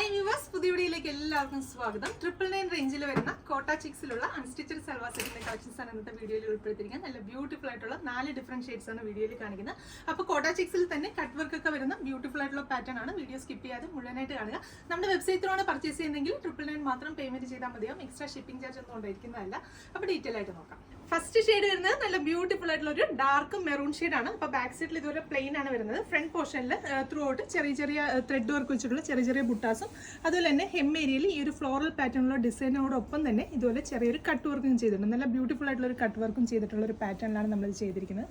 Hi viewers, പുതിയ വീഡിയോയിലേക്ക് എല്ലാവർക്കും സ്വാഗതം. 999 റേഞ്ചിൽ വരുന്ന കോട്ട ചിക്സിലുള്ള അൺസ്റ്റിച്ചഡ് സൽവാർ സെറ്റിന്റെ കളക്ഷൻസ് ആണ് ഇന്നത്തെ വീഡിയോയിൽ ഉൾപ്പെടുത്തിയിരിക്കുന്നത്. നല്ല ബ്യൂട്ടിഫുൾ ആയിട്ടുള്ള 4 ഡിഫറെന്റ് ഷെയ്ഡ്സ് ആണ് വീഡിയോയിൽ കാണിക്കുന്നത്. അപ്പോൾ കോട്ട ചിക്സിൽ തന്നെ കട്ട് വർക്ക് ഒക്കെ വരുന്ന ബ്യൂട്ടിഫുൾ ആയിട്ടുള്ള പാറ്റേൺ ആണ്. വീഡിയോ സ്കിപ്പ് ചെയ്യാതെ മുഴുവനായിട്ട് കാണുക. നമ്മുടെ വെബ്സൈറ്റിലാണ് പർച്ചേസ് ചെയ്യുന്നതെങ്കിൽ 999 മാത്രം പേയ്മെന്റ് ചെയ്താൽ മതിയാവും. എക്സ്ട്രാ ഷിപ്പിംഗ് ചാർജ് ഒന്നും ഉണ്ടായിരിക്കുന്നതല്ല. അപ്പോൾ ഡീറ്റെയിൽ ആയിട്ട് നോക്കാം. ഫസ്റ്റ് ഷെയ്ഡ് വരുന്നത് നല്ല ബ്യൂട്ടിഫുൾ ആയിട്ടുള്ള ഒരു ഡാർക്ക് മെറൂൺ ഷെയ്ഡ് ആണ്. അപ്പോൾ ബാക്ക് സൈഡിൽ ഇതുപോലെ പ്ലെയിൻ ആണ് വരുന്നത്. ഫ്രണ്ട് പോർഷനിൽ ത്രൂ ഔട്ട് ചെറിയ ചെറിയ ത്രെഡ് വർക്ക് വെച്ചിട്ടുള്ള ചെറിയ ചെറിയ ബുട്ടാസും അതുപോലെ തന്നെ ഹെം ഏരിയയിൽ ഈ ഒരു ഫ്ലോറൽ പാറ്റേണുള്ള ഡിസൈനോടൊപ്പം തന്നെ ഇതുപോലെ ചെറിയൊരു കട്ട് വർക്കും ചെയ്തിട്ടുണ്ട്. നല്ല ബ്യൂട്ടിഫുൾ ആയിട്ടുള്ള ഒരു കട്ട് വർക്കും ചെയ്തിട്ടുള്ള ഒരു പാറ്റേണിലാണ് നമ്മൾ ചെയ്തിരിക്കുന്നത്.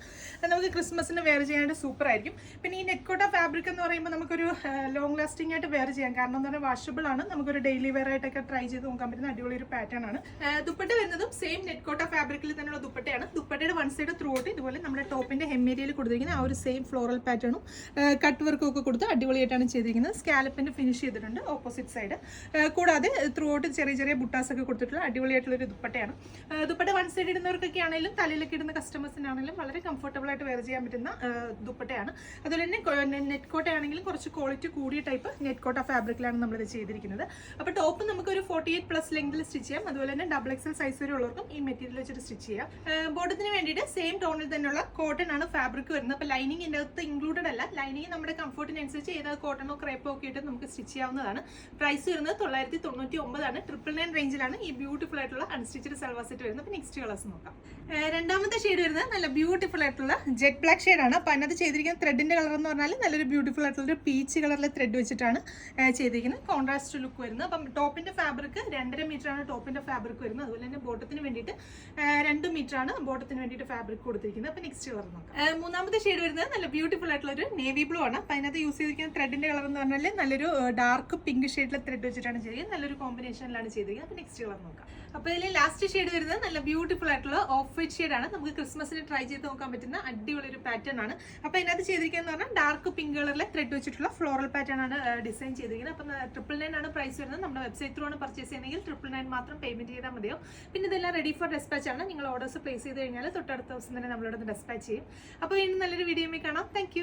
നമുക്ക് ക്രിസ്മസിന് വെയർ ചെയ്യാനായിട്ട് സൂപ്പർ ആയിരിക്കും. പിന്നെ ഈ നെറ്റ്കോട്ട ഫാബ്രിക് എന്ന് പറയുമ്പോൾ നമുക്കൊരു ലോങ് ലാസ്റ്റിംഗ് ആയിട്ട് വെയർ ചെയ്യാം. കാരണം എന്ന് പറഞ്ഞാൽ വാഷബിൾ ആണ്. നമുക്കൊരു ഡെയിലി വെയർ ആയിട്ടൊക്കെ ട്രൈ ചെയ്ത് നോക്കാൻ പറ്റുന്ന അടിപൊളി ഒരു പാറ്റേൺ ആണ്. ദുപ്പട്ട വരുന്നതും സെയിം നെറ്റ്കോട്ട ഫാബ്രിക്കിൽ തന്നെയുള്ള ദുപ്പട്ടയാണ്. ദുപ്പട്ടയുടെ വൺ സൈഡ് ത്രൂ ഔട്ട് ഇതുപോലെ നമ്മുടെ ടോപ്പിന്റെ ഹെം ഏരിയയിൽ കൊടുത്തിരിക്കുന്ന ആ ഒരു സെയിം ഫ്ലോറൽ പാറ്റേണും കട്ട് വർക്കും ഒക്കെ കൊടുത്ത് അടിപൊളിയായിട്ടാണ് ചെയ്തിരിക്കുന്നത്. സ്കാലപ്പിന്റെ ഫിനിഷ് ചെയ്തിട്ടുണ്ട് ഓപ്പോസിറ്റ് സൈഡ്. കൂടാതെ ത്രൂ ഔട്ട് ചെറിയ ചെറിയ ബുട്ടാസ് ഒക്കെ കൊടുത്തിട്ടുള്ള അടിപൊളിയായിട്ടുള്ള ഒരു ദുപ്പട്ടയാണ്. ദുപ്പട്ട വൺ സൈഡ് ഇടുന്നവർക്കൊക്കെ ആണെങ്കിലും തലയിലൊക്കെ ഇടുന്ന കസ്റ്റമേഴ്സിനാണെങ്കിലും വളരെ കംഫർട്ടബിൾ ആയിട്ട് വെയർ ചെയ്യാൻ പറ്റുന്ന ദുപ്പട്ടയാണ്. അതുപോലെ തന്നെ നെറ്റ് കോട്ട ആണെങ്കിലും കുറച്ച് ക്വാളിറ്റി കൂടിയ ടൈപ്പ് നെറ്റ് കോട്ട ഫാബ്രിക്കിലാണ് നമ്മളിത് ചെയ്തിരിക്കുന്നത്. അപ്പോൾ ടോപ്പ് നമുക്ക് ഒരു 48+ ലെങ്തിൽ സ്റ്റിച്ച് ചെയ്യാം. അതുപോലെ തന്നെ XXL സൈസ് വരെ ഉള്ളവർക്കും ഈ മെറ്റീരിയൽ വെച്ചിട്ട് സ്റ്റിച്ച് ചെയ്യാം. ബോട്ടത്തിന് വേണ്ടിയിട്ട് സെയിം ടോണിൽ തന്നെയുള്ള കോട്ടൺ ആണ് ഫാബ്രിക് വരുന്നത്. അപ്പോൾ ലൈനിങ് ഇതിൻ്റെ അകത്ത് ഇൻക്ലൂഡഡ് അല്ല. ലൈനിങ് നമ്മുടെ കംഫർട്ടിനനുസരിച്ച് ഏതാ കോട്ടണോ ക്രേപ്പോ ഒക്കെ ഇട്ട് നമുക്ക് സ്റ്റിച്ച് ചെയ്യാവുന്നതാണ്. പ്രൈസ് വരുന്നത് 999 ആണ്. 999 റേഞ്ചിലാണ് ഈ ബ്യൂട്ടിഫുൾ ആയിട്ടുള്ള അൺസ്റ്റിച്ചഡ് സൽവാർ സെറ്റ് വരുന്നത്. അപ്പോൾ നെക്സ്റ്റ് കളേഴ്സ് നോക്കാം. രണ്ടാമത്തെ ഷെയ്ഡ് വരുന്നത് നല്ല ബ്യൂട്ടിഫുൾ ആയിട്ടുള്ള ജെറ്റ് ബ്ലാക്ക് ഷെയ്ഡാണ്. അപ്പോൾ അതിനകത്ത് ചെയ്തിരിക്കുന്ന ത്രെഡിന്റെ കളർ എന്ന് പറഞ്ഞാൽ നല്ലൊരു ബ്യൂട്ടിഫുൾ ആയിട്ടുള്ള ഒരു പീച്ച് കളറിലെ ത്രെഡ് വെച്ചിട്ടാണ് ചെയ്തിരിക്കുന്നത്. കോൺട്രാസ്റ്റ് ലുക്ക് വരുന്നത്. അപ്പം ടോപ്പിന്റെ ഫാബ്രിക് 2.5 മീറ്റർ ആണ് ടോപ്പിന്റെ ഫാബ്രിക് വരുന്നത്. അതുപോലെ തന്നെ ബോട്ടത്തിന് വേണ്ടിയിട്ട് 2 മീറ്റർ ആണ് ബോട്ടത്തിന് വേണ്ടിയിട്ട് ഫാബ്രിക് കൊടുത്തിരിക്കുന്നത്. അപ്പോൾ നെക്സ്റ്റ് കളർ നോക്കാം. മൂന്നാമത്തെ ഷെയ്ഡ് വരുന്നത് നല്ല ബ്യൂട്ടിഫുൾ ആയിട്ടുള്ള ഒരു നേവി ബ്ലൂ ആണ്. അപ്പോൾ അതിനകത്ത് യൂസ് ചെയ്തിരിക്കുന്ന ത്രെഡിന്റെ കളർ എന്ന് പറഞ്ഞാൽ നല്ലൊരു ഡാർക്ക് പിങ്ക് ഷെയ്ഡിലെ ത്രെഡ് വെച്ചിട്ടാണ് ചെയ്തിരിക്കുന്നത്. നല്ലൊരു കോമ്പിനേഷനിലാണ് ചെയ്തിരിക്കുന്നത്. അപ്പോൾ നെക്സ്റ്റ് കളർ നോക്കാം. അപ്പോൾ ഇതിൽ ലാസ്റ്റ് ഷെയ്ഡ് വരുന്നത് നല്ല ബ്യൂട്ടിഫുൾ ആയിട്ടുള്ള ഓഫ് വൈറ്റ് ഷെയ്ഡാണ്. നമുക്ക് ക്രിസ്മസിന് ട്രൈ ചെയ്ത് നോക്കാൻ പറ്റുന്ന അടിപൊളി ഒരു പാറ്റേൺ ആണ്. അപ്പോൾ ഇതിനകത്ത് ചെയ്തിരിക്കുന്നത് പറഞ്ഞാൽ ഡാർക്ക് പിങ്ക് കളറിലെ ത്രെഡ് വെച്ചിട്ടുള്ള ഫ്ലോറൽ പാറ്റേൺ ആണ് ഡിസൈൻ ചെയ്തിരിക്കുന്നത്. അപ്പം 999 ആണ് പ്രൈസ് വരുന്നത്. നമ്മുടെ വെബ്സൈറ്റ് ത്രൂ ആണ് പർച്ചേസ് ചെയ്യുന്നതെങ്കിൽ 999 മാത്രം പേയ്മെന്റ് ചെയ്താൽ മതിയോ. പിന്നെ ഇതെല്ലാം റെഡി ഫോർ ഡെസ്പാച്ച് ആണ്. നിങ്ങൾ ഓർഡേഴ്സ് പ്ലേസ് ചെയ്ത് കഴിഞ്ഞാൽ തൊട്ടടുത്ത ദിവസം തന്നെ നമ്മളോട് ഡെസ്പാച്ച് ചെയ്യും. അപ്പോൾ ഇനി നല്ലൊരു വീഡിയോ കാണാം. Thank you.